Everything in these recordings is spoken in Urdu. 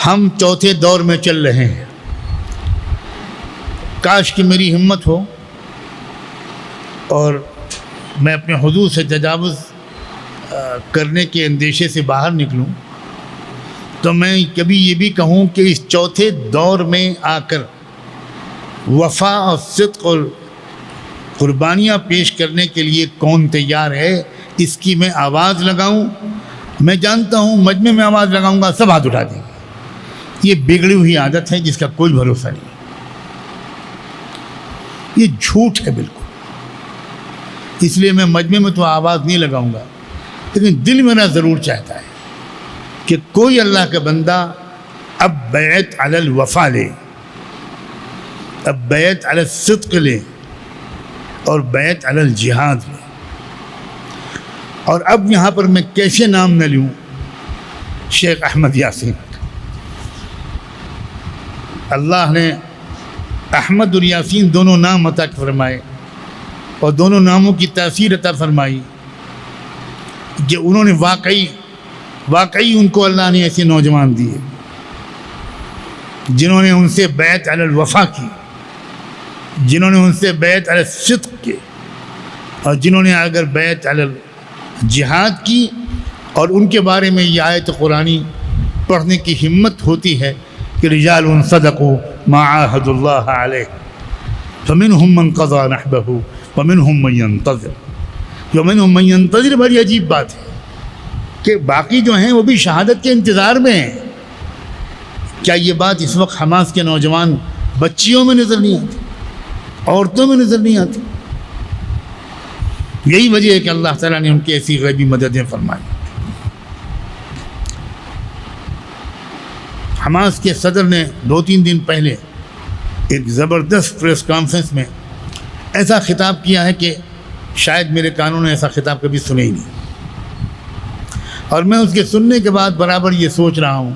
ہم چوتھے دور میں چل رہے ہیں. کاش کہ میری ہمت ہو اور میں اپنے حضور سے تجاوز کرنے کے اندیشے سے باہر نکلوں تو میں کبھی یہ بھی کہوں کہ اس چوتھے دور میں آ کر وفا اور صدق اور قربانیاں پیش کرنے کے لیے کون تیار ہے، اس کی میں آواز لگاؤں. میں جانتا ہوں مجمع میں آواز لگاؤں گا سب ہاتھ اٹھا دیں گے. یہ بگڑی ہوئی عادت ہے جس کا کوئی بھروسہ نہیں. یہ جھوٹ ہے بالکل. اس لیے میں مجمع میں تو آواز نہیں لگاؤں گا، لیکن دل میرا ضرور چاہتا ہے کہ کوئی اللہ کا بندہ اب بیعت علی الوفا لے، اب بیعت علی الصدق لے اور بیعت علی الجہاد لے. اور اب یہاں پر میں کیسے نام نہ لوں شیخ احمد یاسین. اللہ نے احمد اور یاسین دونوں نام عطا فرمائے اور دونوں ناموں کی تاثیر عطا فرمائی کہ انہوں نے واقعی ان کو اللہ نے ایسے نوجوان دیے جنہوں نے ان سے بیعت علی الوفا کی، جنہوں نے ان سے بیعت علی الصدق کی، اور جنہوں نے اگر بیعت علی الجہاد کی. اور ان کے بارے میں یہ آیت قرآنی پڑھنے کی ہمت ہوتی ہے کہ رجال صدقوا ما عاهدوا الله عليه فمنهم من قضى نحبه ومنهم من ينتظر. ومنهم من ينتظر بڑی عجیب بات ہے کہ باقی جو ہیں وہ بھی شہادت کے انتظار میں ہیں. کیا یہ بات اس وقت حماس کے نوجوان بچیوں میں نظر نہیں آتی، عورتوں میں نظر نہیں آتی؟ یہی وجہ ہے کہ اللہ تعالیٰ نے ان کی ایسی غیبی مددیں فرمائی. حماس کے صدر نے 2-3 دن پہلے ایک زبردست پریس کانفرنس میں ایسا خطاب کیا ہے کہ شاید میرے کانوں نے ایسا خطاب کبھی سنے ہی نہیں. اور میں اس کے سننے کے بعد برابر یہ سوچ رہا ہوں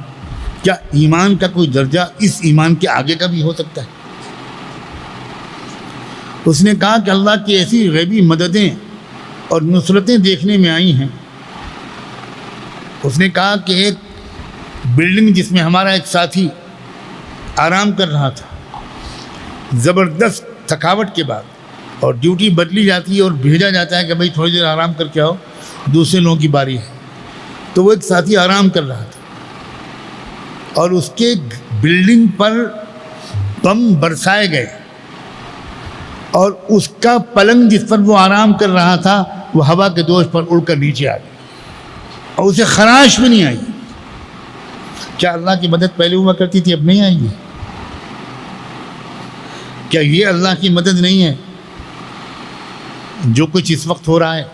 کیا ایمان کا کوئی درجہ اس ایمان کے آگے کا بھی ہو سکتا ہے؟ اس نے کہا کہ اللہ کی ایسی غیبی مددیں اور نصرتیں دیکھنے میں آئی ہیں. اس نے کہا کہ ایک بلڈنگ جس میں ہمارا ایک ساتھی آرام کر رہا تھا، زبردست تھکاوٹ کے بعد، اور ڈیوٹی بدلی جاتی ہے اور بھیجا جاتا ہے کہ بھائی تھوڑی دیر آرام کر کے آؤ، دوسرے لوگوں کی باری ہے. تو وہ ایک ساتھی آرام کر رہا تھا اور اس کے بلڈنگ پر بم برسائے گئے اور اس کا پلنگ جس پر وہ آرام کر رہا تھا وہ ہوا کے دوش پر اڑ کر نیچے آ گیا اور اسے خراش بھی نہیں آئی. کیا اللہ کی مدد پہلے ہوا کرتی تھی اب نہیں آئی ہے؟ کیا یہ اللہ کی مدد نہیں ہے جو کچھ اس وقت ہو رہا ہے؟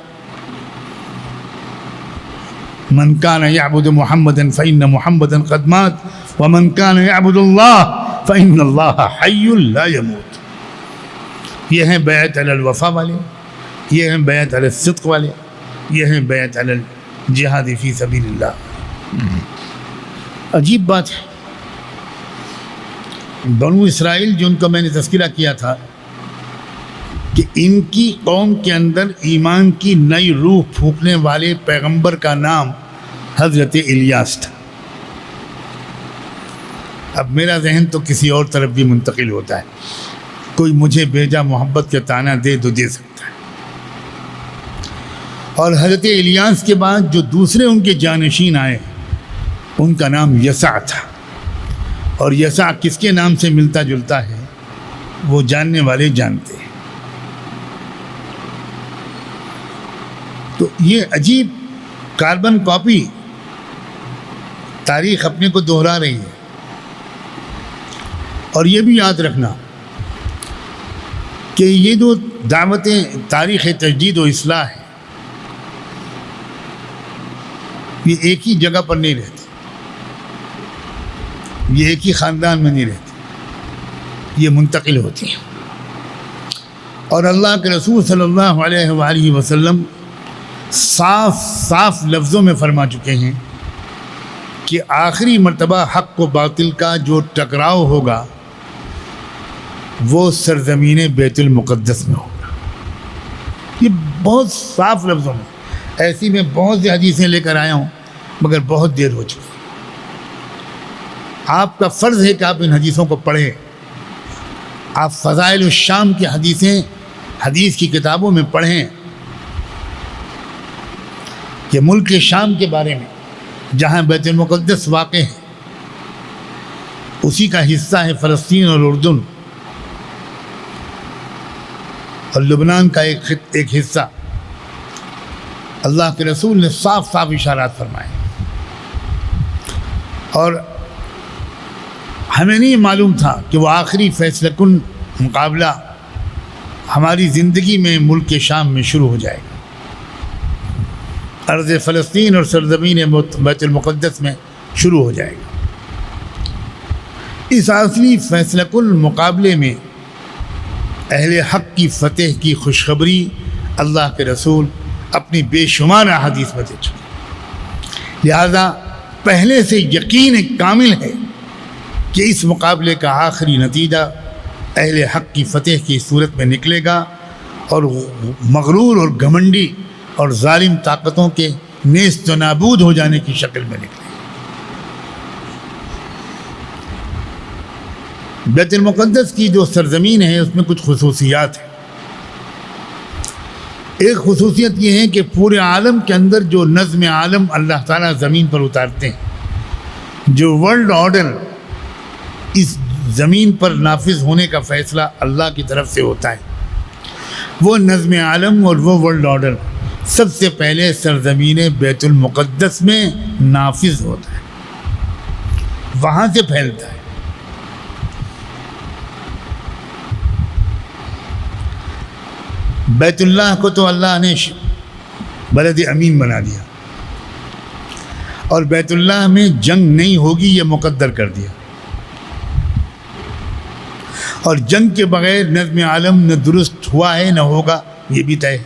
من کان یعبد محمدا فإن محمدا قد مات ومن کان یعبد اللہ فإن اللہ حی لا يموت. یہ ہیں بیعت علی الوفا والے، یہ ہیں بیعت علی الصدق والے، یہ ہیں بیعت علی الجہاد فی سبیل اللہ. عجیب بات ہے. بنو اسرائیل جن کا میں نے تذکرہ کیا تھا کہ ان کی قوم کے اندر ایمان کی نئی روح پھونکنے والے پیغمبر کا نام حضرت الیاس تھا. اب میرا ذہن تو کسی اور طرف بھی منتقل ہوتا ہے. کوئی مجھے بیجا محبت کا طعنہ دے تو دے سکتا ہے. اور حضرت الیاس کے بعد جو دوسرے ان کے جانشین آئے ان کا نام یسع تھا. اور یسع کس کے نام سے ملتا جلتا ہے وہ جاننے والے جانتے ہیں. تو یہ عجیب کاربن کاپی تاریخ اپنے کو دہرا رہی ہے. اور یہ بھی یاد رکھنا کہ یہ جو دعوتیں تاریخ تجدید و اصلاح ہے یہ ایک ہی جگہ پر نہیں رہتی، یہ ایک ہی خاندان میں نہیں رہتی، یہ منتقل ہوتی ہیں. اور اللہ کے رسول صلی اللہ علیہ وآلہ وسلم صاف لفظوں میں فرما چکے ہیں کہ آخری مرتبہ حق و باطل کا جو ٹکراؤ ہوگا وہ سرزمین بیت المقدس میں ہوگا. یہ بہت صاف لفظوں میں، ایسی میں بہت سی حدیثیں لے کر آیا ہوں مگر بہت دیر ہو چکی. آپ کا فرض ہے کہ آپ ان حدیثوں کو پڑھیں. آپ فضائل الشام کی حدیثیں حدیث کی کتابوں میں پڑھیں کہ ملک شام کے بارے میں جہاں بیت المقدس واقع ہے اسی کا حصہ ہے فلسطین اور اردن اور لبنان کا ایک حصہ. اللہ کے رسول نے صاف صاف اشارات فرمائے اور ہمیں نہیں معلوم تھا کہ وہ آخری فیصلہ کن مقابلہ ہماری زندگی میں ملک شام میں شروع ہو جائے گا. ارض فلسطین اور سرزمین بیت المقدس میں شروع ہو جائے گا. اس آخری فیصلہ کن مقابلے میں اہل حق کی فتح کی خوشخبری اللہ کے رسول اپنی بے شمار احادیث میں دے چکے. لہذا پہلے سے یقین کامل ہے کہ اس مقابلے کا آخری نتیجہ اہل حق کی فتح کی صورت میں نکلے گا اور مغرور اور گھمنڈی اور ظالم طاقتوں کے نیست و نابود ہو جانے کی شکل میں نکلے گا. بیت المقدس کی جو سرزمین ہے اس میں کچھ خصوصیات ہیں. ایک خصوصیت یہ ہے کہ پورے عالم کے اندر جو نظم عالم اللہ تعالیٰ زمین پر اتارتے ہیں، جو ورلڈ آرڈر اس زمین پر نافذ ہونے کا فیصلہ اللہ کی طرف سے ہوتا ہے، وہ نظم عالم اور وہ ورلڈ آرڈر سب سے پہلے سرزمین بیت المقدس میں نافذ ہوتا ہے، وہاں سے پھیلتا ہے. بیت اللہ کو تو اللہ نے بلد امین بنا دیا اور بیت اللہ میں جنگ نہیں ہوگی یہ مقدر کر دیا، اور جنگ کے بغیر نظم عالم نہ درست ہوا ہے نہ ہوگا یہ بھی طے ہے.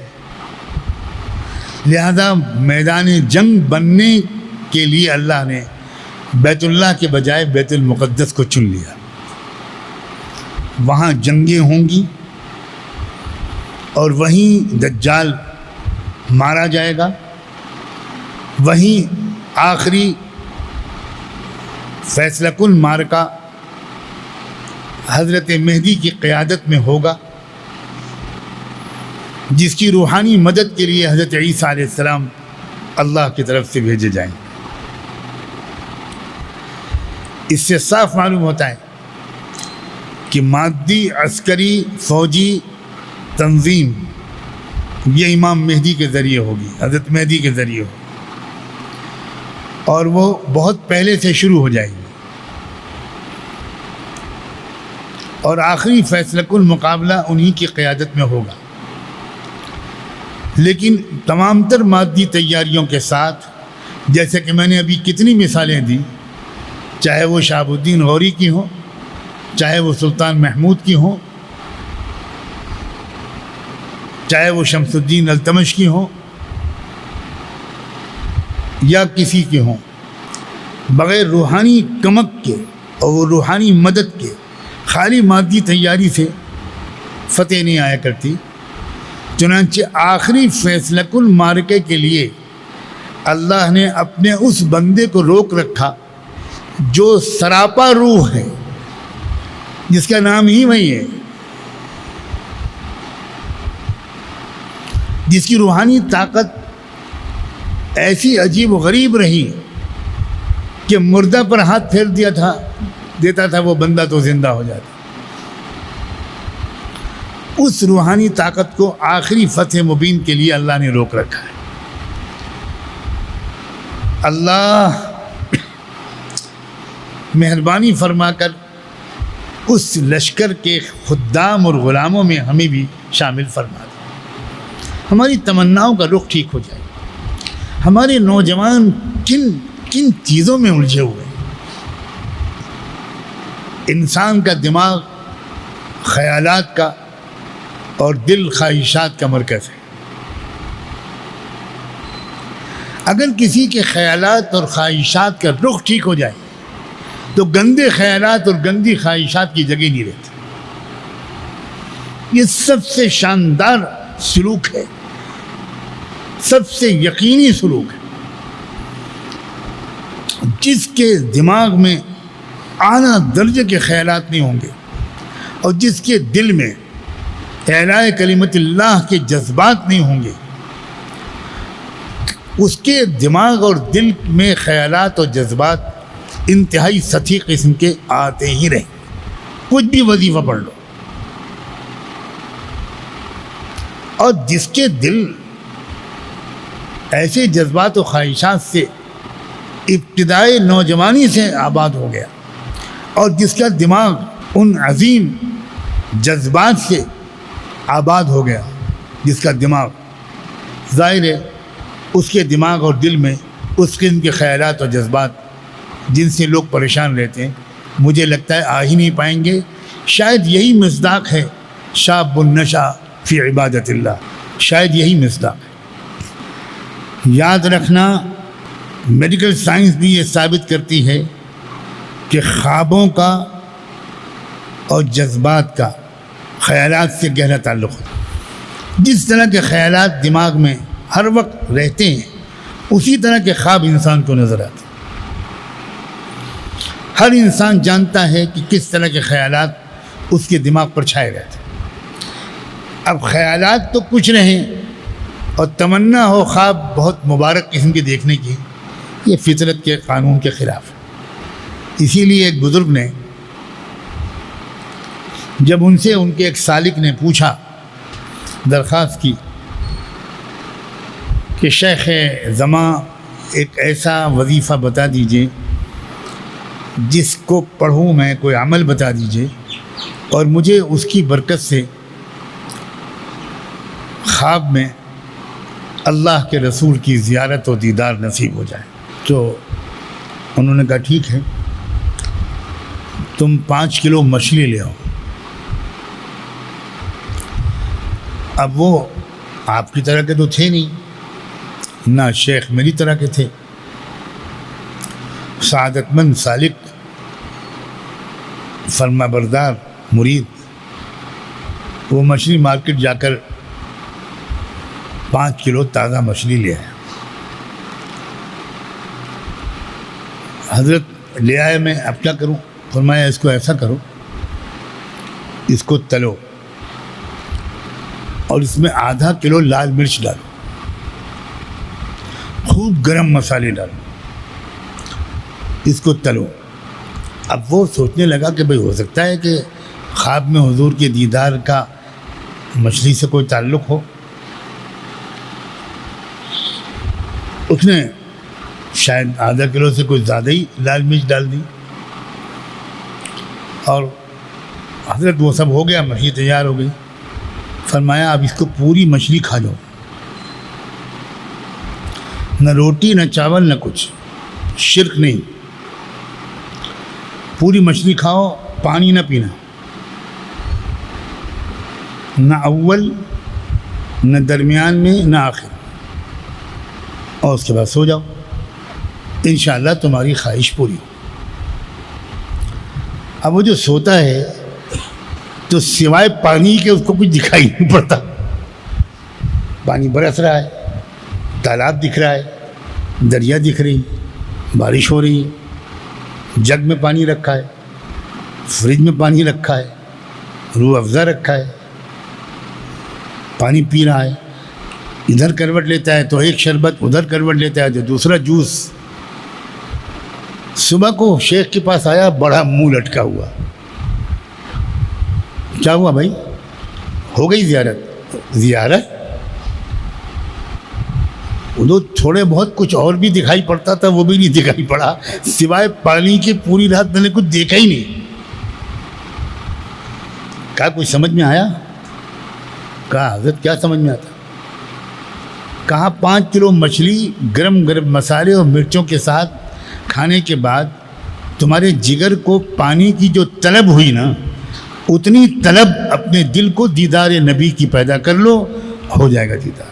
لہذا میدان جنگ بننے کے لیے اللہ نے بیت اللہ کے بجائے بیت المقدس کو چن لیا. وہاں جنگیں ہوں گی اور وہیں دجال مارا جائے گا، وہیں آخری فیصلہ کن معرکہ حضرت مہدی کی قیادت میں ہوگا، جس کی روحانی مدد کے لیے حضرت عیسیٰ علیہ السلام اللہ کی طرف سے بھیجے جائیں. اس سے صاف معلوم ہوتا ہے کہ مادی عسکری فوجی تنظیم یہ امام مہدی کے ذریعے ہوگی، حضرت مہدی کے ذریعے ہوگی، اور وہ بہت پہلے سے شروع ہو جائے گی. اور آخری فیصلہ کن مقابلہ انہی کی قیادت میں ہوگا. لیکن تمام تر مادی تیاریوں کے ساتھ، جیسے کہ میں نے ابھی کتنی مثالیں دی، چاہے وہ شہاب الدین غوری کی ہوں، چاہے وہ سلطان محمود کی ہوں، چاہے وہ شمس الدین التمش کی ہوں یا کسی کی ہوں، بغیر روحانی کمک کے اور روحانی مدد کے خالی مادی تیاری سے فتح نہیں آیا کرتی. چنانچہ آخری فیصلہ کن معرکے کے لیے اللہ نے اپنے اس بندے کو روک رکھا جو سراپا روح ہے، جس کا نام ہی وہی ہے، جس کی روحانی طاقت ایسی عجیب و غریب رہی کہ مردہ پر ہاتھ پھیر دیتا تھا وہ بندہ تو زندہ ہو جاتا. اس روحانی طاقت کو آخری فتح مبین کے لیے اللہ نے روک رکھا ہے. اللہ مہربانی فرما کر اس لشکر کے خدام اور غلاموں میں ہمیں بھی شامل فرما دے. ہماری تمناؤں کا رخ ٹھیک ہو جائے. ہمارے نوجوان کن چیزوں میں الجھے ہوئے ہیں. انسان کا دماغ خیالات کا اور دل خواہشات کا مرکز ہے. اگر کسی کے خیالات اور خواہشات کا رخ ٹھیک ہو جائے تو گندے خیالات اور گندی خواہشات کی جگہ نہیں رہتی. یہ سب سے شاندار سلوک ہے، سب سے یقینی سلوک ہے. جس کے دماغ میں اعلیٰ درجے کے خیالات نہیں ہوں گے، اور جس کے دل میں اعلاء کلمت اللہ کے جذبات نہیں ہوں گے، اس کے دماغ اور دل میں خیالات اور جذبات انتہائی سطحی قسم کے آتے ہی رہیں، کچھ بھی وظیفہ پڑھ لو۔ اور جس کے دل ایسے جذبات و خواہشات سے ابتدائی نوجوانی سے آباد ہو گیا، اور جس کا دماغ ان عظیم جذبات سے آباد ہو گیا، جس کا دماغ، ظاہر ہے اس کے دماغ اور دل میں اس قسم کے خیالات اور جذبات جن سے لوگ پریشان رہتے ہیں، مجھے لگتا ہے آ ہی نہیں پائیں گے۔ شاید یہی مصداق ہے شاب النشا فی عبادت اللہ، شاید یہی مصداق ہے۔ یاد رکھنا، میڈیکل سائنس بھی یہ ثابت کرتی ہے کہ خوابوں کا اور جذبات کا خیالات سے گہرا تعلق ہے۔ جس طرح کے خیالات دماغ میں ہر وقت رہتے ہیں، اسی طرح کے خواب انسان کو نظر آتے ہیں۔ ہر انسان جانتا ہے کہ کس طرح کے خیالات اس کے دماغ پر چھائے رہتے ہیں۔ اب خیالات تو کچھ رہیں اور تمنا ہو خواب بہت مبارک قسم کے دیکھنے کی، یہ فطرت کے قانون کے خلاف ہے۔ اسی لیے ایک بزرگ نے، جب ان سے ان کے ایک سالک نے پوچھا، درخواست کی کہ شیخ زماں ایک ایسا وظیفہ بتا دیجئے جس کو پڑھوں میں، کوئی عمل بتا دیجئے اور مجھے اس کی برکت سے خواب میں اللہ کے رسول کی زیارت و دیدار نصیب ہو جائے۔ تو انہوں نے کہا ٹھیک ہے، تم 5 کلو مچھلی لے آؤ۔ اب وہ آپ کی طرح کے تو تھے نہیں، نہ شیخ میری طرح کے تھے، سعادت مند سالک، فرما بردار مرید۔ وہ مچھلی مارکیٹ جا کر 5 کلو تازہ مچھلی لے آئے۔ حضرت لے آئے، میں اب کیا کروں؟ فرمایا اس کو ایسا کرو، اس کو تلو اور اس میں آدھا کلو لال مرچ ڈالو، خوب گرم مسالے ڈالو، اس کو تلو۔ اب وہ سوچنے لگا کہ بھئی ہو سکتا ہے کہ خواب میں حضور کے دیدار کا مچھلی سے کوئی تعلق ہو۔ اس نے شاید آدھا کلو سے کوئی زیادہ ہی لال مرچ ڈال دی، اور حضرت وہ سب ہو گیا، مچھلی تیار ہو گئی۔ فرمایا اب اس کو پوری مچھلی کھا جاؤ، نہ روٹی نہ چاول نہ کچھ، شرک نہیں، پوری مچھلی کھاؤ، پانی نہ پینا، نہ اول نہ درمیان میں نہ آخر، اور اس کے بعد سو جاؤ، انشاءاللہ تمہاری خواہش پوری ہو۔ اب وہ جو سوتا ہے تو سوائے پانی کے اس کو کچھ دکھائی نہیں پڑتا، پانی برس رہا ہے، تالاب دکھ رہا ہے، دریا دکھ رہی، بارش ہو رہی ہے، جگ میں پانی رکھا ہے، فریج میں پانی رکھا ہے، روح افزا رکھا ہے، پانی پی رہا ہے، ادھر کروٹ لیتا ہے تو ایک شربت، ادھر کروٹ لیتا ہے تو دوسرا جوس۔ صبح کو شیخ کے پاس آیا، بڑا منہ لٹکا ہوا، کیا ہوا بھائی؟ ہو گئی زیارت؟ زیارت وہ تھوڑے بہت کچھ اور بھی دکھائی پڑتا تھا، وہ بھی نہیں دکھائی پڑا، سوائے پانی کے پوری رات میں نے کچھ دیکھا ہی نہیں۔ کہا کچھ سمجھ میں آیا؟ کہا حضرت کیا سمجھ میں آتا؟ کہا 5 کلو مچھلی گرم گرم مسالے اور مرچوں کے ساتھ کھانے کے بعد تمہارے جگر کو پانی کی جو طلب ہوئی نا، اتنی طلب اپنے دل کو دیدار نبی کی پیدا کر لو، ہو جائے گا دیدار۔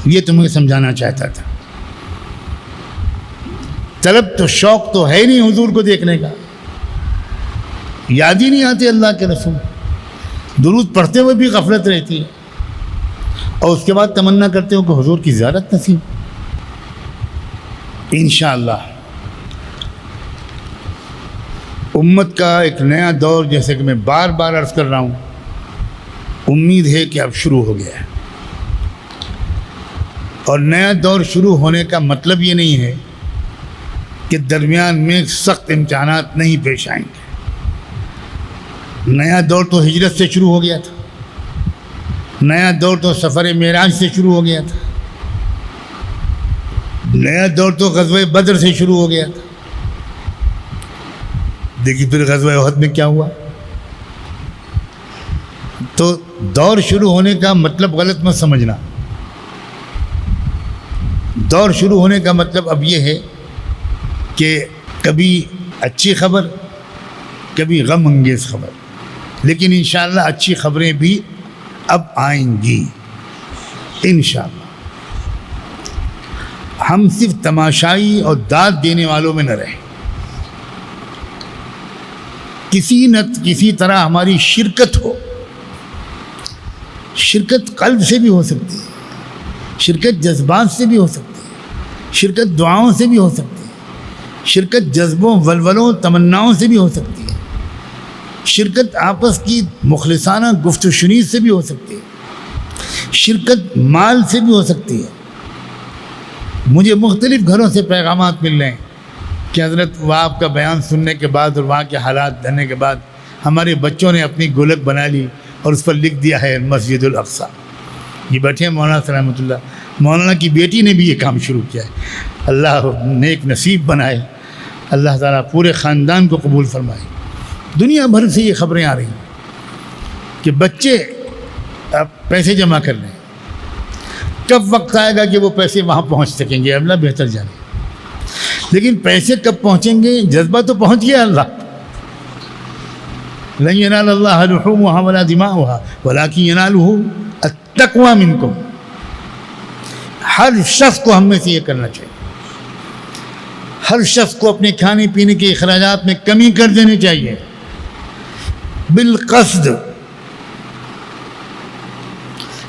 یہ تمہیں سمجھانا چاہتا تھا۔ طلب تو شوق تو ہے نہیں حضور کو دیکھنے کا، یاد ہی نہیں آتے اللہ کے رسول، درود پڑھتے ہوئے بھی غفلت رہتی ہے، اور اس کے بعد تمنا کرتے ہو کہ حضور کی زیارت نصیب۔ انشاءاللہ امت کا ایک نیا دور، جیسے کہ میں بار بار عرض کر رہا ہوں، امید ہے کہ اب شروع ہو گیا ہے۔ اور نیا دور شروع ہونے کا مطلب یہ نہیں ہے کہ درمیان میں سخت امتحانات نہیں پیش آئیں گے۔ نیا دور تو ہجرت سے شروع ہو گیا تھا، نیا دور تو سفر معراج سے شروع ہو گیا تھا، نیا دور تو غزوہ بدر سے شروع ہو گیا تھا۔ دیکھیے پھر غزوہ احد میں کیا ہوا۔ تو دور شروع ہونے کا مطلب غلط مت سمجھنا۔ دور شروع ہونے کا مطلب اب یہ ہے کہ کبھی اچھی خبر، کبھی غم انگیز خبر، لیکن انشاءاللہ اچھی خبریں بھی اب آئیں گی انشاءاللہ۔ ہم صرف تماشائی اور داد دینے والوں میں نہ رہیں، کسی نہ کسی طرح ہماری شرکت ہو۔ شرکت قلب سے بھی ہو سکتی ہے، شرکت جذبات سے بھی ہو سکتی ہے، شرکت دعاؤں سے بھی ہو سکتی ہے، شرکت جذبوں ولولوں تمناؤں سے بھی ہو سکتی ہے، شرکت آپس کی مخلصانہ گفت و شنید سے بھی ہو سکتی ہے، شرکت مال سے بھی ہو سکتی ہے۔ مجھے مختلف گھروں سے پیغامات مل رہے ہیں کہ حضرت وہ آپ کا بیان سننے کے بعد اور وہاں کے حالات جاننے کے بعد ہمارے بچوں نے اپنی گولک بنا لی اور اس پر لکھ دیا ہے مسجد الاقصیٰ۔ یہ بیٹھے ہیں مولانا رحمۃ اللہ، مولانا کی بیٹی نے بھی یہ کام شروع کیا ہے۔ اللہ نیک نصیب بنائے، اللہ تعالیٰ پورے خاندان کو قبول فرمائے۔ دنیا بھر سے یہ خبریں آ رہی ہیں کہ بچے اب پیسے جمع کر لیں، کب وقت آئے گا کہ وہ پیسے وہاں پہنچ سکیں گے اللہ بہتر جانے، لیکن پیسے کب پہنچیں گے؟ جذبہ تو پہنچ گیا اللہ۔ لن ينال الله لحومها ولا دماؤها ولكن يناله التقوى منكم۔ ہر شخص کو ہم میں سے یہ کرنا چاہیے، ہر شخص کو اپنے کھانے پینے کے اخراجات میں کمی کر دینی چاہیے بالقصد،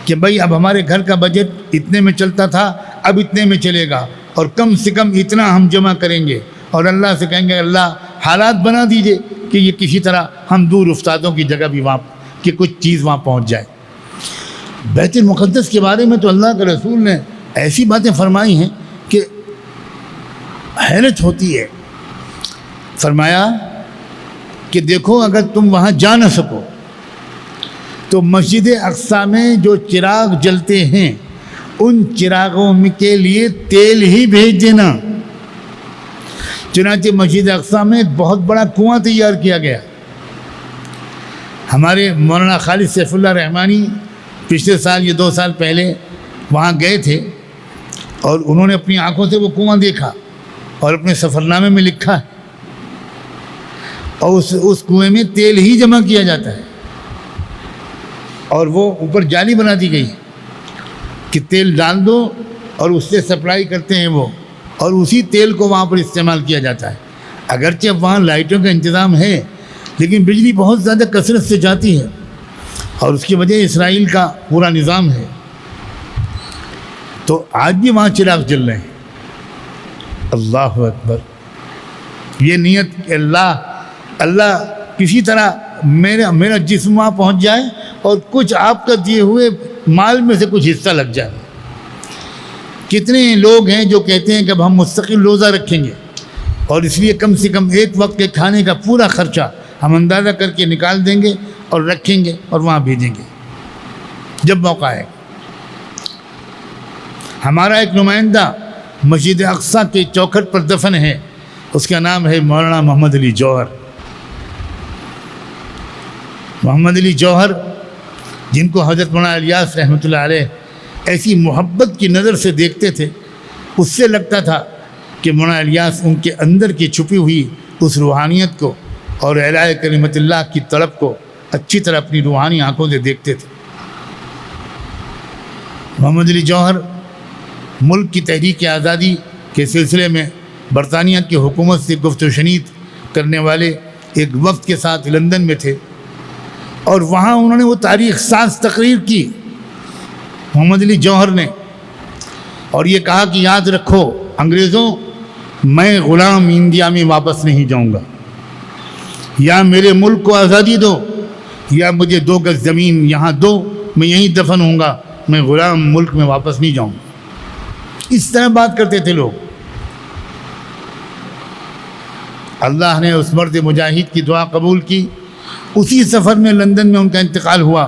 کہ بھائی اب ہمارے گھر کا بجٹ اتنے میں چلتا تھا، اب اتنے میں چلے گا، اور کم سے کم اتنا ہم جمع کریں گے، اور اللہ سے کہیں گے اللہ حالات بنا دیجئے کہ یہ کسی طرح ہم دور افتادوں کی جگہ بھی وہاں کہ کچھ چیز وہاں پہنچ جائے۔ بیت المقدس کے بارے میں تو اللہ کے رسول نے ایسی باتیں فرمائی ہیں کہ حیرت ہوتی ہے۔ فرمایا کہ دیکھو اگر تم وہاں جا نہ سکو تو مسجد اقصیٰ میں جو چراغ جلتے ہیں ان چراغوں کے لیے تیل ہی بھیج دینا۔ چنانچہ مسجد اقصیٰ میں ایک بہت بڑا کنواں تیار کیا گیا۔ ہمارے مولانا خالد سیف اللہ رحمانی پچھلے سال یا 2 سال پہلے وہاں گئے تھے، اور انہوں نے اپنی آنکھوں سے وہ کنواں دیکھا اور اپنے سفرنامے میں لکھا ہے، اور اس کنویں میں تیل ہی جمع کیا جاتا ہے، اور وہ اوپر جالی بنا دی گئی کہ تیل ڈال دو اور اس سے سپلائی کرتے ہیں وہ، اور اسی تیل کو وہاں پر استعمال کیا جاتا ہے۔ اگرچہ وہاں لائٹوں کا انتظام ہے، لیکن بجلی بہت زیادہ کثرت سے جاتی ہے، اور اس کی وجہ اسرائیل کا پورا نظام ہے۔ تو آج بھی وہاں چراغ جل رہے ہیں۔ اللہ اکبر! یہ نیت کہ اللہ کسی طرح میرا جسم وہاں پہنچ جائے اور کچھ آپ کا دیے ہوئے مال میں سے کچھ حصہ لگ جائے۔ کتنے لوگ ہیں جو کہتے ہیں کہ اب ہم مستقل روزہ رکھیں گے، اور اس لیے کم سے کم ایک وقت کے کھانے کا پورا خرچہ ہم اندازہ کر کے نکال دیں گے اور رکھیں گے اور وہاں بھیجیں گے جب موقع آئے۔ ہمارا ایک نمائندہ مسجد اقصیٰ کے چوکھٹ پر دفن ہے، اس کا نام ہے مولانا محمد علی جوہر۔ محمد علی جوہر، جن کو حضرت مولانا الیاس رحمۃ اللہ علیہ ایسی محبت کی نظر سے دیکھتے تھے، اس سے لگتا تھا کہ مولانا الیاس ان کے اندر کی چھپی ہوئی اس روحانیت کو اور اعلاء کلمت اللہ کی طلب کو اچھی طرح اپنی روحانی آنکھوں سے دیکھتے تھے۔ محمد علی جوہر ملک کی تحریک آزادی کے سلسلے میں برطانیہ کی حکومت سے گفت و شنید کرنے والے ایک وفد کے ساتھ لندن میں تھے، اور وہاں انہوں نے وہ تاریخ ساز تقریر کی محمد علی جوہر نے، اور یہ کہا کہ یاد رکھو انگریزوں، میں غلام انڈیا میں واپس نہیں جاؤں گا۔ یا میرے ملک کو آزادی دو یا مجھے 2 گز زمین یہاں دو، میں یہیں دفن ہوں گا، میں غلام ملک میں واپس نہیں جاؤں گا۔ اس طرح بات کرتے تھے لوگ۔ اللہ نے اس مرد مجاہد کی دعا قبول کی۔ اسی سفر میں لندن میں ان کا انتقال ہوا،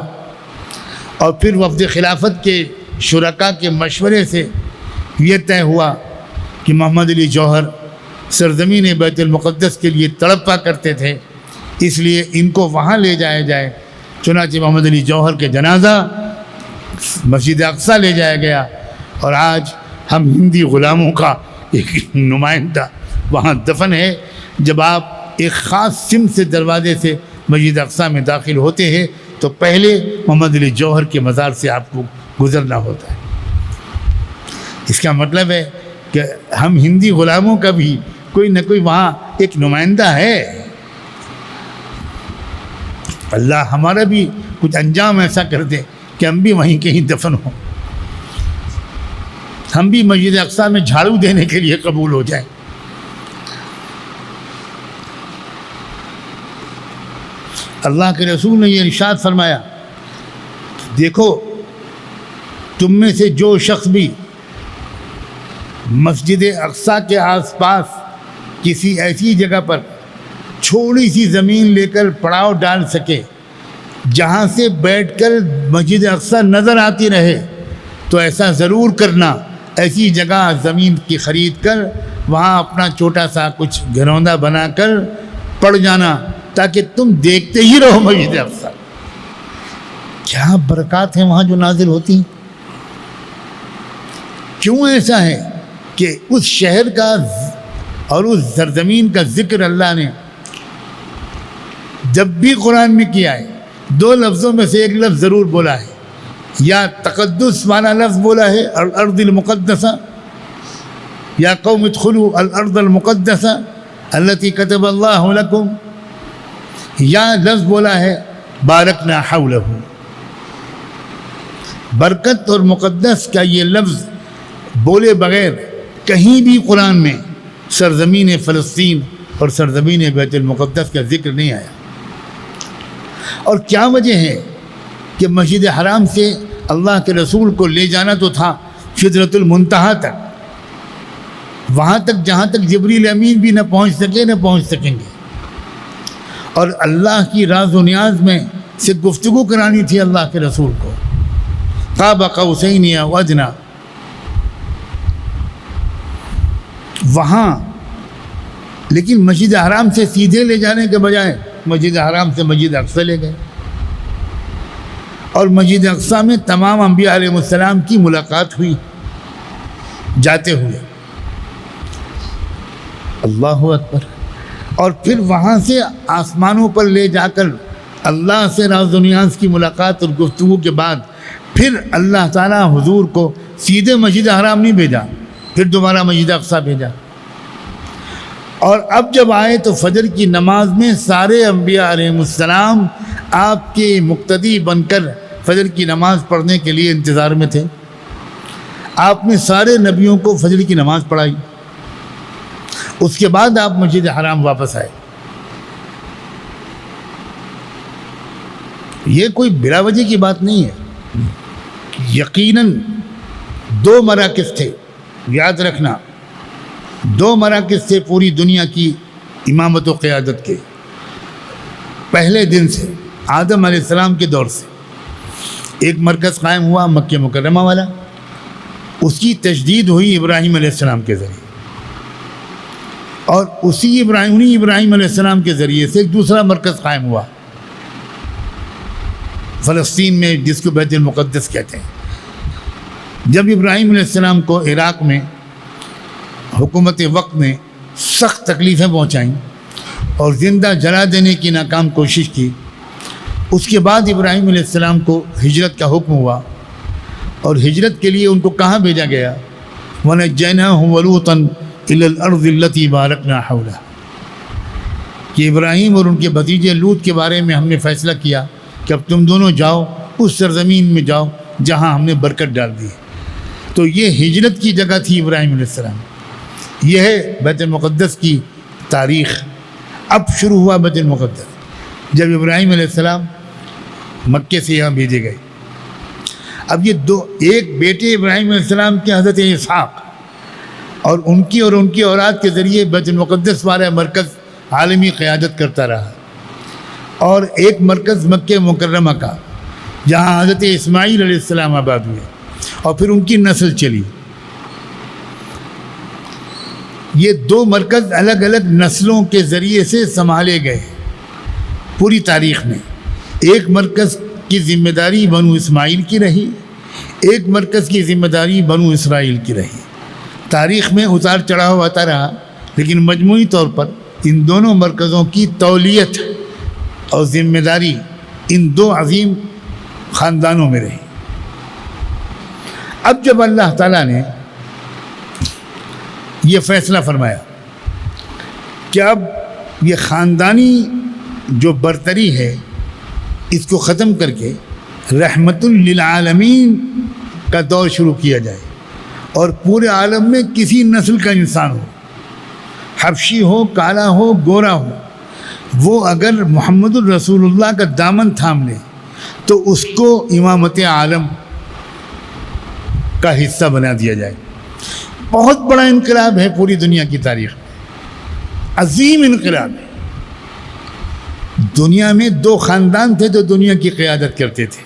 اور پھر وفد خلافت کے شرکاء کے مشورے سے یہ طے ہوا کہ محمد علی جوہر سرزمین بیت المقدس کے لیے تڑپا کرتے تھے، اس لیے ان کو وہاں لے جایا جائے۔ چنانچہ محمد علی جوہر کے جنازہ مسجد اقصیٰ لے جایا گیا، اور آج ہم ہندی غلاموں کا ایک نمائندہ وہاں دفن ہے۔ جب آپ ایک خاص سمت سے دروازے سے مسجد اقصیٰ میں داخل ہوتے ہیں تو پہلے محمد علی جوہر کے مزار سے آپ کو گزرنا ہوتا ہے۔ اس کا مطلب ہے کہ ہم ہندی غلاموں کا بھی کوئی نہ کوئی وہاں ایک نمائندہ ہے۔ اللہ ہمارا بھی کچھ انجام ایسا کر دے کہ ہم بھی وہیں کہیں دفن ہوں، ہم بھی مسجد اقصیٰ میں جھاڑو دینے کے لیے قبول ہو جائیں۔ اللہ کے رسول نے یہ ارشاد فرمایا، دیکھو تم میں سے جو شخص بھی مسجد اقصیٰ کے آس پاس کسی ایسی جگہ پر چھوٹی سی زمین لے کر پڑاؤ ڈال سکے جہاں سے بیٹھ کر مسجد اقصیٰ نظر آتی رہے تو ایسا ضرور کرنا، ایسی جگہ زمین کی خرید کر وہاں اپنا چھوٹا سا کچھ گھروندہ بنا کر پڑ جانا تاکہ تم دیکھتے ہی رہو مسجد اقصیٰ۔ کیا برکات ہیں وہاں جو نازل ہوتی ہیں۔ کیوں ایسا ہے کہ اس شہر کا اور اس سرزمین کا ذکر اللہ نے جب بھی قرآن میں کیا ہے 2 لفظوں میں سے ایک لفظ ضرور بولا ہے، یا تقدس والا لفظ بولا ہے الارض المقدسہ، یا قوم ادخلوا الارض المقدسہ التي كتب اللہ لکم، یا لفظ بولا ہے بارکنا حولہ۔ برکت اور مقدس کا یہ لفظ بولے بغیر کہیں بھی قرآن میں سرزمین فلسطین اور سرزمین بیت المقدس کا ذکر نہیں آیا۔ اور کیا وجہ ہے کہ مسجد حرام سے اللہ کے رسول کو لے جانا تو تھا سدرۃ المنتہا تک، وہاں تک جہاں تک جبریل امین بھی نہ پہنچ سکے نہ پہنچ سکیں گے، اور اللہ کی راز و نیاز میں سے گفتگو کرانی تھی اللہ کے رسول کو، قاب قوسین او ادنی۔ وہاں لیکن مسجد حرام سے سیدھے لے جانے کے بجائے مسجد حرام سے مسجد اقصیٰ لے گئے، اور مسجد اقصیٰ میں تمام انبیاء علیہ السلام کی ملاقات ہوئی جاتے ہوئے۔ اللہ اکبر۔ اور پھر وہاں سے آسمانوں پر لے جا کر اللہ سے راز و نیاز کی ملاقات اور گفتگو کے بعد پھر اللہ تعالیٰ حضور کو سیدھے مسجد حرام نہیں بھیجا، پھر دوبارہ مسجد اقصیٰ بھیجا۔ اور اب جب آئے تو فجر کی نماز میں سارے انبیاء علیہ السلام آپ کے مقتدی بن کر فجر کی نماز پڑھنے کے لیے انتظار میں تھے۔ آپ نے سارے نبیوں کو فجر کی نماز پڑھائی، اس کے بعد آپ مسجد حرام واپس آئے۔ یہ کوئی بلا وجہ کی بات نہیں ہے، یقیناً 2 مراکز تھے، یاد رکھنا 2 مراکز تھے پوری دنیا کی امامت و قیادت کے۔ پہلے دن سے آدم علیہ السلام کے دور سے ایک مرکز قائم ہوا مکہ مکرمہ والا، اس کی تجدید ہوئی ابراہیم علیہ السلام کے ذریعے، اور انہی ابراہیم علیہ السلام کے ذریعے سے ایک دوسرا مرکز قائم ہوا فلسطین میں، جس کو بیت المقدس کہتے ہیں۔ جب ابراہیم علیہ السلام کو عراق میں حکومت وقت نے سخت تکلیفیں پہنچائیں اور زندہ جلا دینے کی ناکام کوشش کی، اس کے بعد ابراہیم علیہ السلام کو ہجرت کا حکم ہوا، اور ہجرت کے لیے ان کو کہاں بھیجا گیا؟ وَنَجَّيْنَاهُ وَلُوطًا إِلَى الْأَرْضِ الَّتِي بَارَكْنَا حَوْلَهَا، کہ ابراہیم اور ان کے بھتیجے لوط کے بارے میں ہم نے فیصلہ کیا کہ اب تم دونوں جاؤ اس سرزمین میں جاؤ جہاں ہم نے برکت ڈال دی۔ تو یہ ہجرت کی جگہ تھی ابراہیم علیہ السلام۔ یہ ہے بیت المقدس کی تاریخ۔ اب شروع ہوا بیت المقدس جب ابراہیم علیہ السلام مکے سے یہاں بھیجے گئے. اب یہ ایک بیٹے ابراہیم علیہ السلام کے حضرت اسحاق اور ان کی اولاد کے ذریعے بیت المقدس والا مرکز عالمی قیادت کرتا رہا, اور ایک مرکز مکہ مکرمہ کا جہاں حضرت اسماعیل علیہ السلام آباد ہوئے اور پھر ان کی نسل چلی. یہ دو مرکز الگ الگ نسلوں کے ذریعے سے سنبھالے گئے پوری تاریخ میں. ایک مرکز کی ذمہ داری بنو اسماعیل کی رہی, ایک مرکز کی ذمہ داری بنو اسرائیل کی رہی. تاریخ میں اتار چڑھاؤ آتا رہا, لیکن مجموعی طور پر ان دونوں مرکزوں کی تولیت اور ذمہ داری ان دو عظیم خاندانوں میں رہی. اب جب اللہ تعالیٰ نے یہ فیصلہ فرمایا کہ اب یہ خاندانی جو برتری ہے اس کو ختم کر کے رحمت للعالمین کا دور شروع کیا جائے, اور پورے عالم میں کسی نسل کا انسان ہو, حبشی ہو, کالا ہو, گورا ہو, وہ اگر محمد الرسول اللہ کا دامن تھام لے تو اس کو امامت عالم کا حصہ بنا دیا جائے. بہت بڑا انقلاب ہے پوری دنیا کی تاریخ میں, عظیم انقلاب ہے. دنیا میں دو خاندان تھے جو دنیا کی قیادت کرتے تھے.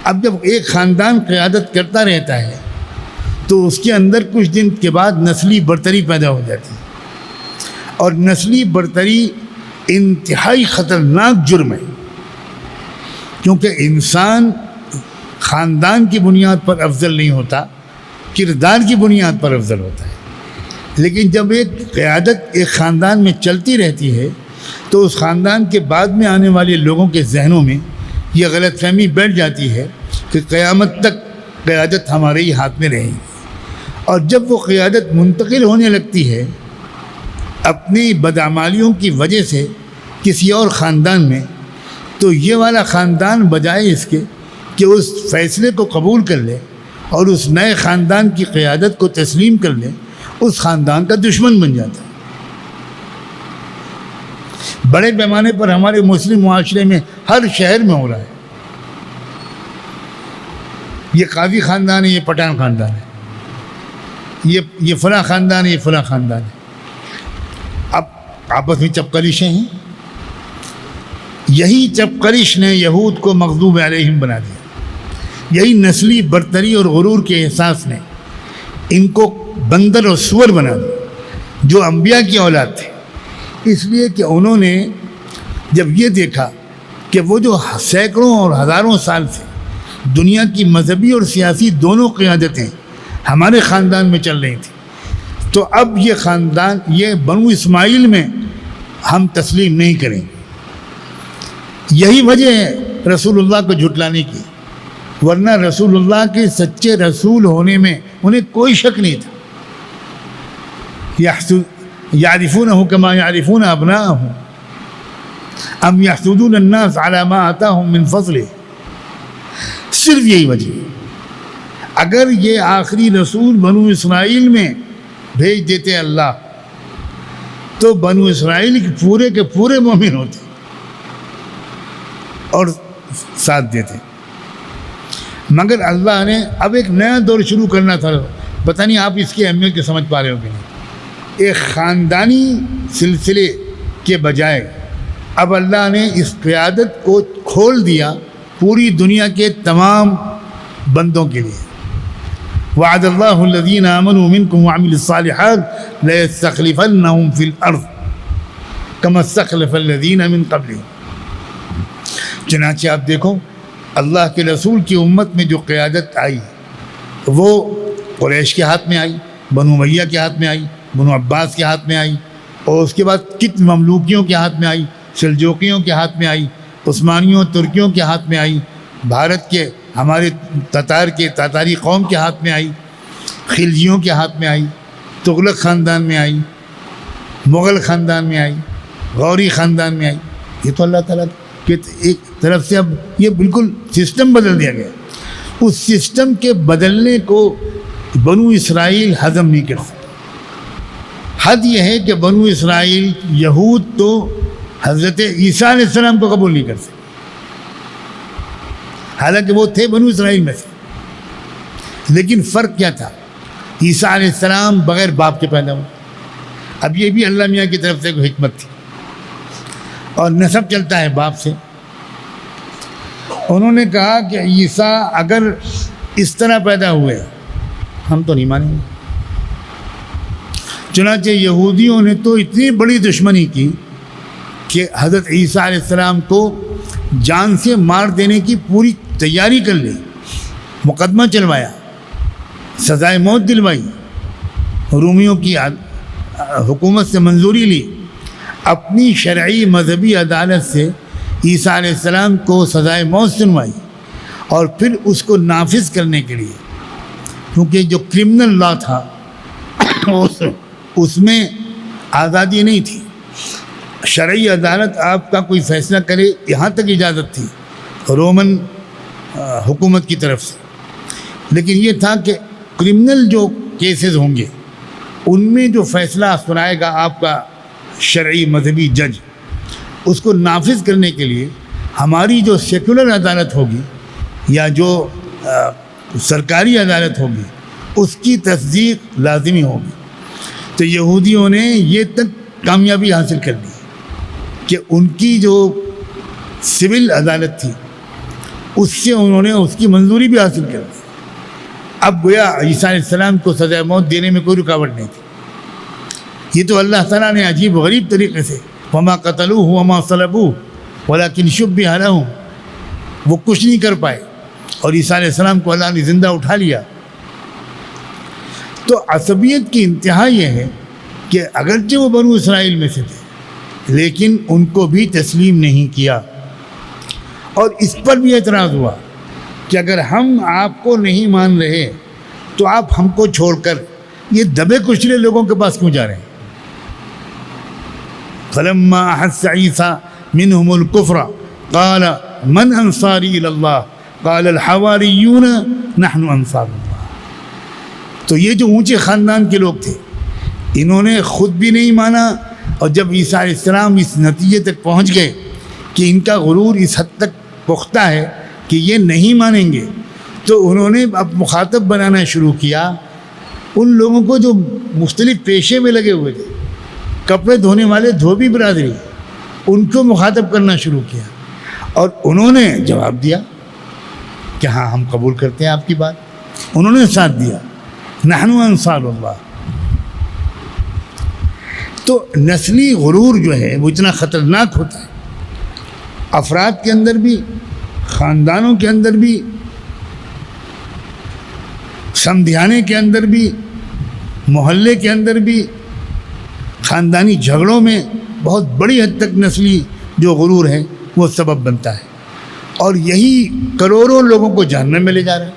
اب جب ایک خاندان قیادت کرتا رہتا ہے تو اس کے اندر کچھ دن کے بعد نسلی برتری پیدا ہو جاتی ہے, اور نسلی برتری انتہائی خطرناک جرم ہے, کیونکہ انسان خاندان کی بنیاد پر افضل نہیں ہوتا, کردار کی بنیاد پر افضل ہوتا ہے. لیکن جب ایک قیادت ایک خاندان میں چلتی رہتی ہے تو اس خاندان کے بعد میں آنے والے لوگوں کے ذہنوں میں یہ غلط فہمی بیٹھ جاتی ہے کہ قیامت تک قیادت ہمارے ہی ہاتھ میں رہے گی. اور جب وہ قیادت منتقل ہونے لگتی ہے اپنی بدعمالیوں کی وجہ سے کسی اور خاندان میں, تو یہ والا خاندان بجائے اس کے کہ اس فیصلے کو قبول کر لے اور اس نئے خاندان کی قیادت کو تسلیم کر لے, اس خاندان کا دشمن بن جاتا ہے. بڑے پیمانے پر ہمارے مسلم معاشرے میں ہر شہر میں ہو رہا ہے. یہ قاضی خاندان ہے, یہ پٹھان خاندان ہے, یہ فلاں خاندان ہے, یہ فلاں خاندان ہے. اب آپس میں چپکلشیں ہیں. یہی چپکلش نے یہود کو مغضوب علیہم بنا دیا. یہی نسلی برتری اور غرور کے احساس نے ان کو بندر اور سور بنا دیا جو انبیاء کی اولاد تھے. اس لیے کہ انہوں نے جب یہ دیکھا کہ وہ جو سینکڑوں اور ہزاروں سال سے دنیا کی مذہبی اور سیاسی دونوں قیادتیں ہمارے خاندان میں چل رہی تھیں, تو اب یہ خاندان, یہ بنو اسماعیل میں ہم تسلیم نہیں کریں گے. یہی وجہ ہے رسول اللہ کو جھٹلانے کی, ورنہ رسول اللہ کے سچے رسول ہونے میں انہیں کوئی شک نہیں تھا. یعرفونہ کما یعرفون ابناءہم ام یحسدون الناس علی ما آتاہم من فضلہ. صرف یہی وجہ. اگر یہ آخری رسول بنو اسرائیل میں بھیج دیتے اللہ تو بنو اسرائیل کے پورے مومن ہوتے اور ساتھ دیتے. مگر اللہ نے اب ایک نیا دور شروع کرنا تھا. پتہ نہیں آپ اس کی اہمیت کو سمجھ پا رہے ہو کہ نہیں. ایک خاندانی سلسلے کے بجائے اب اللہ نے اس قیادت کو کھول دیا پوری دنیا کے تمام بندوں کے لیے. وعد اللہ الذین آمنوا منکم وعملوا الصالحات لیستخلفنہم فی الارض کما استخلف الذین من قبلہم. چنانچہ آپ دیکھو اللہ کے رسول کی امت میں جو قیادت آئی وہ قریش کے ہاتھ میں آئی, بنو امیہ کے ہاتھ میں آئی, بنو عباس کے ہاتھ میں آئی, اور اس کے بعد کتنے مملوکیوں کے ہاتھ میں آئی, سلجوقیوں کے ہاتھ میں آئی, عثمانیوں ترکیوں کے ہاتھ میں آئی, بھارت کے ہمارے تاتاری قوم کے ہاتھ میں آئی, خلجیوں کے ہاتھ میں آئی, تغلق خاندان میں آئی, مغل خاندان میں آئی, غوری خاندان میں آئی. یہ تو اللہ تعالیٰ کہ ایک طرف سے اب یہ بالکل سسٹم بدل دیا گیا. اس سسٹم کے بدلنے کو بنو اسرائیل ہضم نہیں کر سکتے, حد یہ ہے کہ بنو اسرائیل یہود تو حضرت عیسیٰ علیہ السلام کو قبول نہیں کر سکے، حالانکہ وہ تھے بنو اسرائیل میں سے، لیکن فرق کیا تھا؟ عیسیٰ علیہ السلام بغیر باپ کے پیدا ہوئے۔ اب یہ بھی اللہ میاں کی طرف سے کوئی حکمت تھی، اور نسب چلتا ہے باپ سے۔ انہوں نے کہا کہ عیسیٰ اگر اس طرح پیدا ہوئے ہم تو نہیں مانیں گے۔ چنانچہ یہودیوں نے تو اتنی بڑی دشمنی کی کہ حضرت عیسیٰ علیہ السلام کو جان سے مار دینے کی پوری تیاری کر لی، مقدمہ چلوایا، سزائے موت دلوائی، رومیوں کی حکومت سے منظوری لی، اپنی شرعی مذہبی عدالت سے عیسیٰ علیہ السلام کو سزائے موت سنوائی، اور پھر اس کو نافذ کرنے کے لیے، کیونکہ جو کرمنل لا تھا اس میں آزادی نہیں تھی، شرعی عدالت آپ کا کوئی فیصلہ کرے یہاں تک اجازت تھی رومن حکومت کی طرف سے، لیکن یہ تھا کہ کرمنل جو کیسز ہوں گے ان میں جو فیصلہ سنائے گا آپ کا شرعی مذہبی جج، اس کو نافذ کرنے کے لیے ہماری جو سیکولر عدالت ہوگی یا جو سرکاری عدالت ہوگی اس کی تصدیق لازمی ہوگی۔ تو یہودیوں نے یہ تک کامیابی حاصل کر لی کہ ان کی جو سول عدالت تھی اس سے انہوں نے اس کی منظوری بھی حاصل کر لی۔ اب گویا عیسیٰ علیہ السلام کو سزائے موت دینے میں کوئی رکاوٹ نہیں تھی۔ یہ تو اللہ تعالیٰ نے عجیب و غریب طریقے سے وما قتلوہ وما صلبوہ ولکن شبہ لہم، وہ کچھ نہیں کر پائے اور عیسیٰ علیہ السلام کو اللہ نے زندہ اٹھا لیا۔ تو عصبیت کی انتہا یہ ہے کہ اگرچہ وہ بنو اسرائیل میں سے تھے لیکن ان کو بھی تسلیم نہیں کیا، اور اس پر بھی اعتراض ہوا کہ اگر ہم آپ کو نہیں مان رہے تو آپ ہم کو چھوڑ کر یہ دبے کچلے لوگوں کے پاس کیوں جا رہے ہیں؟ فلما احس عیسیٰ منہم الکفر قال من انصاری الی اللہ قال الحواریون نحن انصار اللہ۔ تو یہ جو اونچے خاندان کے لوگ تھے انہوں نے خود بھی نہیں مانا، اور جب عیسیٰ علیہ السلام اس نتیجے تک پہنچ گئے کہ ان کا غرور اس حد تک پختہ ہے کہ یہ نہیں مانیں گے، تو انہوں نے اب مخاطب بنانا شروع کیا ان لوگوں کو جو مختلف پیشے میں لگے ہوئے تھے، کپڑے دھونے والے دھوبی برادری، ان کو مخاطب کرنا شروع کیا، اور انہوں نے جواب دیا کہ ہاں ہم قبول کرتے ہیں آپ کی بات۔ انہوں نے ساتھ دیا، نحن انصار اللہ۔ تو نسلی غرور جو ہے وہ اتنا خطرناک ہوتا ہے، افراد کے اندر بھی، خاندانوں کے اندر بھی، سمدھیانے کے اندر بھی، محلے کے اندر بھی، خاندانی جھگڑوں میں بہت بڑی حد تک نسلی جو غرور ہے وہ سبب بنتا ہے، اور یہی کروڑوں لوگوں کو جہنم میں لے جا رہا ہے۔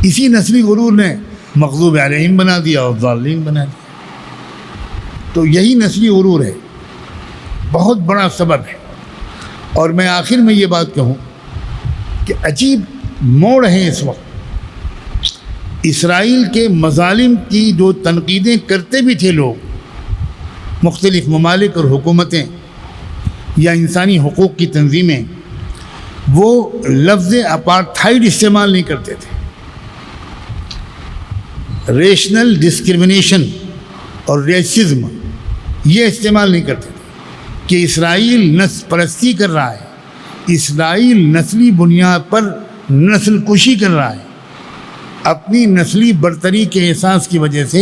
اسی نسلی غرور نے مغضوب علیہم بنا دیا اور ضالین بنا دیا۔ تو یہی نسلی غرور ہے، بہت بڑا سبب ہے۔ اور میں آخر میں یہ بات کہوں کہ عجیب موڑ ہے اس وقت، اسرائیل کے مظالم کی جو تنقیدیں کرتے بھی تھے لوگ، مختلف ممالک اور حکومتیں یا انسانی حقوق کی تنظیمیں، وہ لفظ اپارتھائیڈ استعمال نہیں کرتے تھے، ریشنل ڈسکرمنیشن اور ریسزم یہ استعمال نہیں کرتے تھے کہ اسرائیل نسل پرستی کر رہا ہے، اسرائیل نسلی بنیاد پر نسل کشی کر رہا ہے، اپنی نسلی برتری کے احساس کی وجہ سے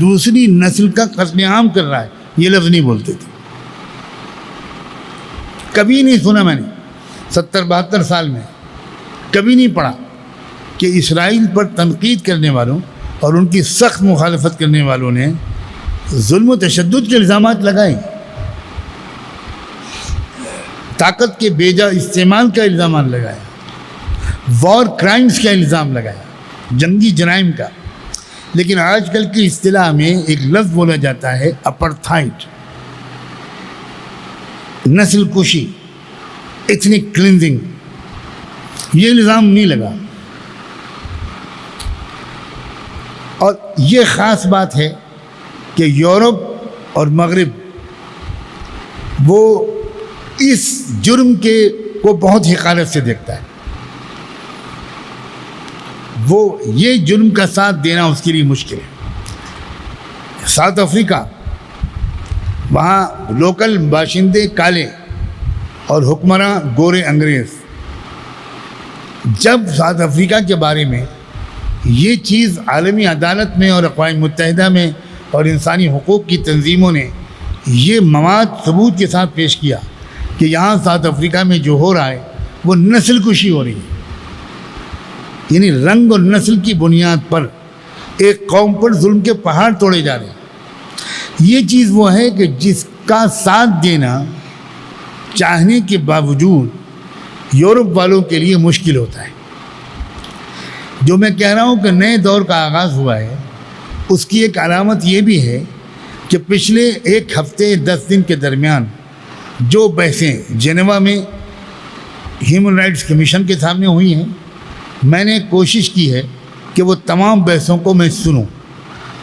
دوسری نسل کا قتل عام کر رہا ہے، یہ لفظ نہیں بولتے تھے۔ کبھی نہیں سنا میں نے 70-72 سال میں کبھی نہیں پڑھا کہ اسرائیل پر تنقید کرنے والوں اور ان کی سخت مخالفت کرنے والوں نے ظلم و تشدد کے الزامات لگائے، طاقت کے بیجا استعمال کا الزامات لگایا، وار کرائمز کا الزام لگایا، جنگی جرائم کا۔ لیکن آج کل کی اصطلاح میں ایک لفظ بولا جاتا ہے اپارتھائیڈ، نسل کشی، ایتھنک کلینزنگ، یہ الزام نہیں لگا۔ اور یہ خاص بات ہے کہ یورپ اور مغرب وہ اس جرم کو بہت حقارت سے دیکھتا ہے. وہ یہ جرم کا ساتھ دینا اس کے لیے مشکل ہے. ساؤتھ افریقہ، وہاں لوکل باشندے کالے اور حکمراں گورے انگریز. جب ساؤتھ افریقہ کے بارے میں یہ چیز عالمی عدالت میں اور اقوام متحدہ میں اور انسانی حقوق کی تنظیموں نے یہ مواد ثبوت کے ساتھ پیش کیا کہ یہاں ساؤتھ افریقہ میں جو ہو رہا ہے وہ نسل کشی ہو رہی ہے، یعنی رنگ اور نسل کی بنیاد پر ایک قوم پر ظلم کے پہاڑ توڑے جا رہے ہیں. یہ چیز وہ ہے کہ جس کا ساتھ دینا چاہنے کے باوجود یورپ والوں کے لیے مشکل ہوتا ہے. جو میں کہہ رہا ہوں کہ نئے دور کا آغاز ہوا ہے، اس کی ایک علامت یہ بھی ہے کہ پچھلے ایک ہفتے 10 دن کے درمیان جو بحثیں جنیوا میں ہیومن رائٹس کمیشن کے سامنے ہوئی ہیں، میں نے کوشش کی ہے کہ وہ تمام بحثوں کو میں سنوں،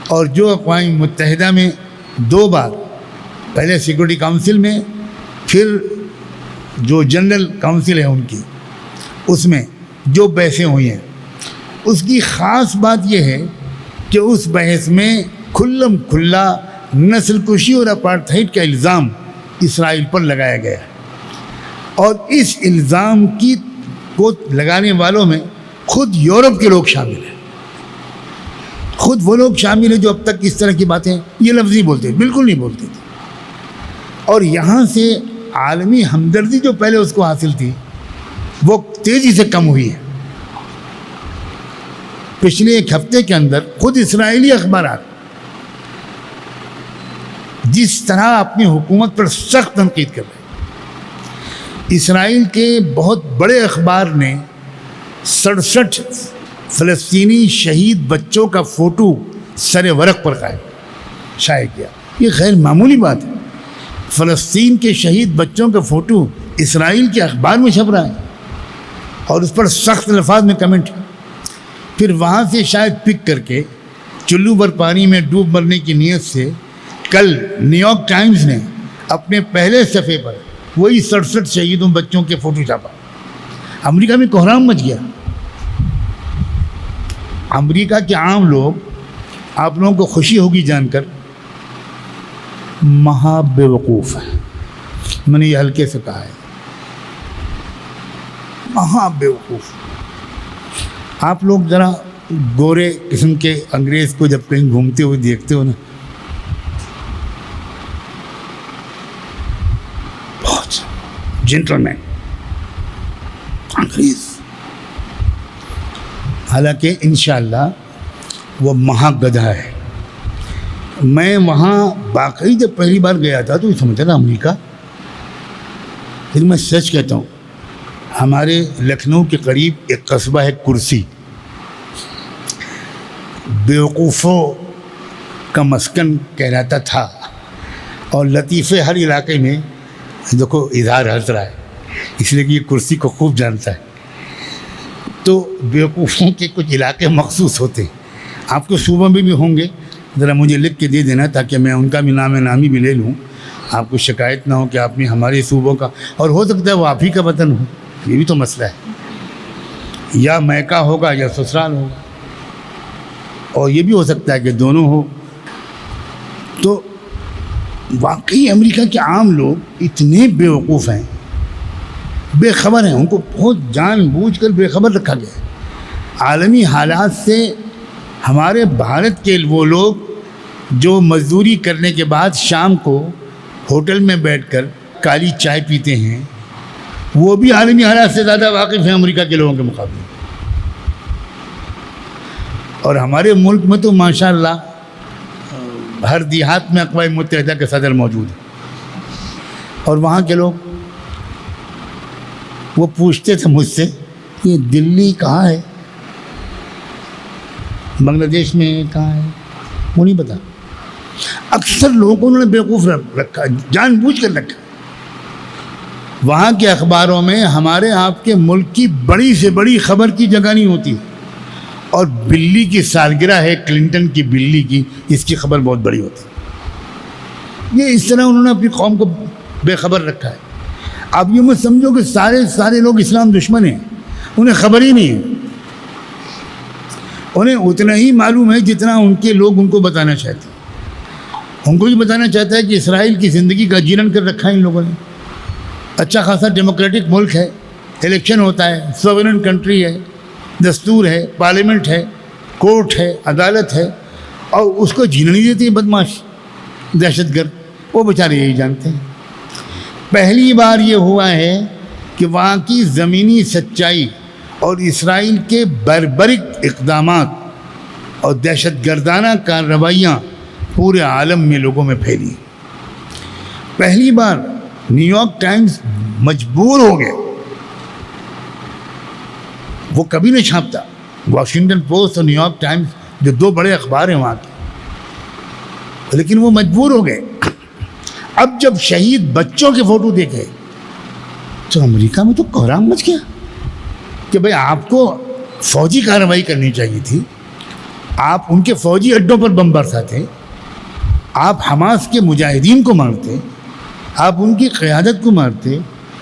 اور جو اقوام متحدہ میں 2 بار، پہلے سیکورٹی کونسل میں، پھر جو جنرل کونسل ہے ان کی، اس میں جو بحثیں ہوئی ہیں، اس کی خاص بات یہ ہے کہ اس بحث میں کھلم کھلا نسل کشی اور اپارتھائڈ کا الزام اسرائیل پر لگایا گیا ہے. اور اس الزام کو لگانے والوں میں خود یورپ کے لوگ شامل ہیں. خود وہ لوگ شامل ہیں جو اب تک اس طرح کی باتیں یہ لفظ ہی بولتے تھے، بالکل نہیں بولتے تھے. اور یہاں سے عالمی ہمدردی جو پہلے اس کو حاصل تھی وہ تیزی سے کم ہوئی ہے. پچھلے ایک ہفتے کے اندر خود اسرائیلی اخبارات جس طرح اپنی حکومت پر سخت تنقید کر رہے ہیں. اسرائیل کے بہت بڑے اخبار نے 67 فلسطینی شہید بچوں کا فوٹو سر ورق پر شائع کیا. یہ غیر معمولی بات ہے. فلسطین کے شہید بچوں کا فوٹو اسرائیل کے اخبار میں چھپ رہا ہے اور اس پر سخت الفاظ میں کمنٹ. پھر وہاں سے شاید پک کر کے چلو بھر پانی میں ڈوب مرنے کی نیت سے کل نیو یارک ٹائمز نے اپنے پہلے صفحے پر وہی 67 شہیدوں بچوں کے فوٹو چھاپا. امریکہ میں کوہرام مچ گیا. امریکہ کے عام لوگ، آپ لوگوں کو خوشی ہوگی جان کر، مہا بے وقوف ہے. میں نے یہ ہلکے سے کہا ہے، مہا بے وقوف. آپ لوگ ذرا گورے قسم کے انگریز کو جب کہیں گھومتے ہوئے دیکھتے ہو نا، بہت جینٹل مین انگریز، حالانکہ انشاءاللہ وہ مہا گدھا ہے. میں وہاں واقعی جب پہلی بار گیا تھا تو یہ سمجھا تھا امریکہ. پھر میں سچ کہتا ہوں، ہمارے لکھنؤ کے قریب ایک قصبہ ہے کرسی، بیوقوفوں کا مسکن کہلاتا تھا. اور لطیفے ہر علاقے میں دیکھو اظہار ہنس رہا ہے اس لیے کہ یہ کرسی کو خوب جانتا ہے. تو بیوقوفوں کے کچھ علاقے مخصوص ہوتے ہیں. آپ کے صوبوں میں بھی ہوں گے، ذرا مجھے لکھ کے دے دینا تاکہ میں ان کا بھی نام نامی بھی لے لوں. آپ کو شکایت نہ ہو کہ آپ نے ہمارے صوبوں کا، اور ہو سکتا ہے وہ آپ ہی کا وطن ہو، یہ بھی تو مسئلہ ہے. یا میکہ ہوگا یا سسرال ہوگا، اور یہ بھی ہو سکتا ہے کہ دونوں ہو. تو واقعی امریکہ کے عام لوگ اتنے بیوقوف ہیں، بے خبر ہیں، ان کو بہت جان بوجھ کر بے خبر رکھا گیا ہے. عالمی حالات سے ہمارے بھارت کے وہ لوگ جو مزدوری کرنے کے بعد شام کو ہوٹل میں بیٹھ کر کالی چائے پیتے ہیں، وہ بھی عالمی حالات سے زیادہ واقف ہیں امریکہ کے لوگوں کے مقابلے. اور ہمارے ملک میں تو ماشاءاللہ ہر دیہات میں اقوام متحدہ کے صدر موجود ہیں. اور وہاں کے لوگ وہ پوچھتے تھے مجھ سے، یہ دلی کہاں ہے، بنگلہ دیش میں کہاں ہے، وہ نہیں پتا. اکثر لوگوں کو انہوں نے بیوقوف رکھا، جان بوجھ کر رکھا. وہاں کے اخباروں میں ہمارے آپ کے ملک کی بڑی سے بڑی خبر کی جگہ نہیں ہوتی. اور بلی کی سالگرہ ہے کلنٹن کی بلی کی، اس کی خبر بہت بڑی ہوتی ہے. یہ اس طرح انہوں نے اپنی قوم کو بے خبر رکھا ہے. اب یہ مت سمجھو کہ سارے لوگ اسلام دشمن ہیں، انہیں خبر ہی نہیں ہے. انہیں اتنا ہی معلوم ہے جتنا ان کے لوگ ان کو بتانا چاہتے ہیں. ان کو یہ بتانا چاہتا ہے کہ اسرائیل کی زندگی کا جیلن کر رکھا ہے ان لوگوں نے. اچھا خاصا ڈیموکریٹک ملک ہے، الیکشن ہوتا ہے، سوورن کنٹری ہے، دستور ہے، پارلیمنٹ ہے، کورٹ ہے، عدالت ہے، اور اس کو جینے نہیں دیتے بدماش دہشت گرد. وہ بیچارے یہی جانتے ہیں. پہلی بار یہ ہوا ہے کہ وہاں کی زمینی سچائی اور اسرائیل کے بربرک اقدامات اور دہشت گردانہ کارروائیاں پورے عالم میں لوگوں میں پھیلی. پہلی بار نیو یارک ٹائمز مجبور ہو گئے، وہ کبھی نہیں چھاپتا. واشنگٹن پوسٹ اور نیو یارک ٹائمز جو دو بڑے اخبار ہیں وہاں کے، لیکن وہ مجبور ہو گئے. اب جب شہید بچوں کے فوٹو دیکھے تو امریکہ میں تو کوہرام مچ گیا کہ بھئی آپ کو فوجی کارروائی کرنی چاہیے تھی. آپ ان کے فوجی اڈوں پر بم برساتے، آپ حماس کے مجاہدین کو مارتے، آپ ان کی قیادت کو مارتے.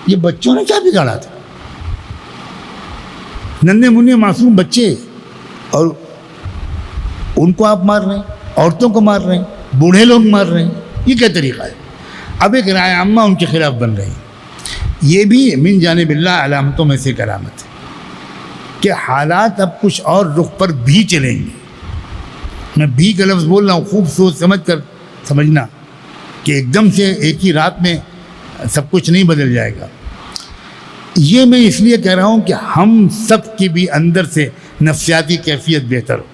یہ بچوں نے کیا بگاڑا تھا؟ ننھے منھے معصوم بچے، اور ان کو آپ مار رہے ہیں، عورتوں کو مار رہے ہیں، بوڑھے لوگ مار رہے ہیں. یہ کیا طریقہ ہے؟ اب ایک رائے عامہ ان کے خلاف بن رہی. یہ بھی من جانب اللہ علامتوں میں سے ایک علامت ہے کہ حالات اب کچھ اور رخ پر بھی چلیں گے. میں بھی کا لفظ بول رہا ہوں، خوب سوچ سمجھ کر سمجھنا کہ ایک دم سے ایک ہی رات میں سب کچھ نہیں بدل جائے گا. یہ میں اس لیے کہہ رہا ہوں کہ ہم سب کی بھی اندر سے نفسیاتی کیفیت بہتر ہو.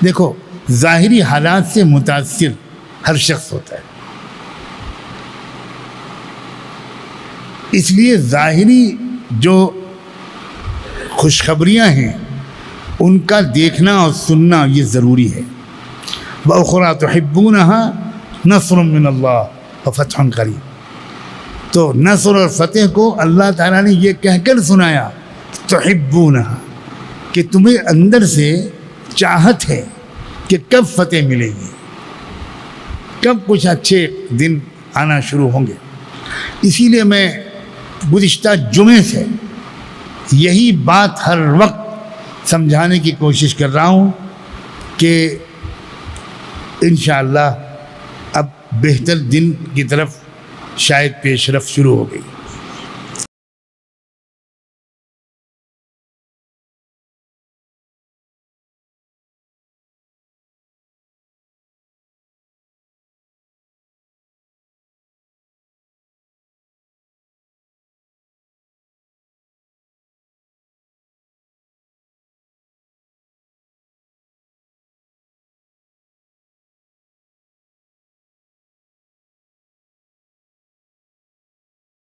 دیکھو، ظاہری حالات سے متاثر ہر شخص ہوتا ہے، اس لیے ظاہری جو خوشخبریاں ہیں ان کا دیکھنا اور سننا یہ ضروری ہے. وَأُخْرَىٰ تُحِبُّونَهَا نَصْرٌ مِّنَ اللَّهِ وَفَتْحٌ قَرِيبٌ. تو نصر اور فتح کو اللہ تعالیٰ نے یہ کہہ کر سنایا تحبونها، کہ تمہیں اندر سے چاہت ہے کہ کب فتح ملے گی، کب کچھ اچھے دن آنا شروع ہوں گے. اسی لیے میں گزشتہ جمعے سے یہی بات ہر وقت سمجھانے کی کوشش کر رہا ہوں کہ انشاءاللہ اب بہتر دن کی طرف شاید پیش رفت شروع ہو گئی.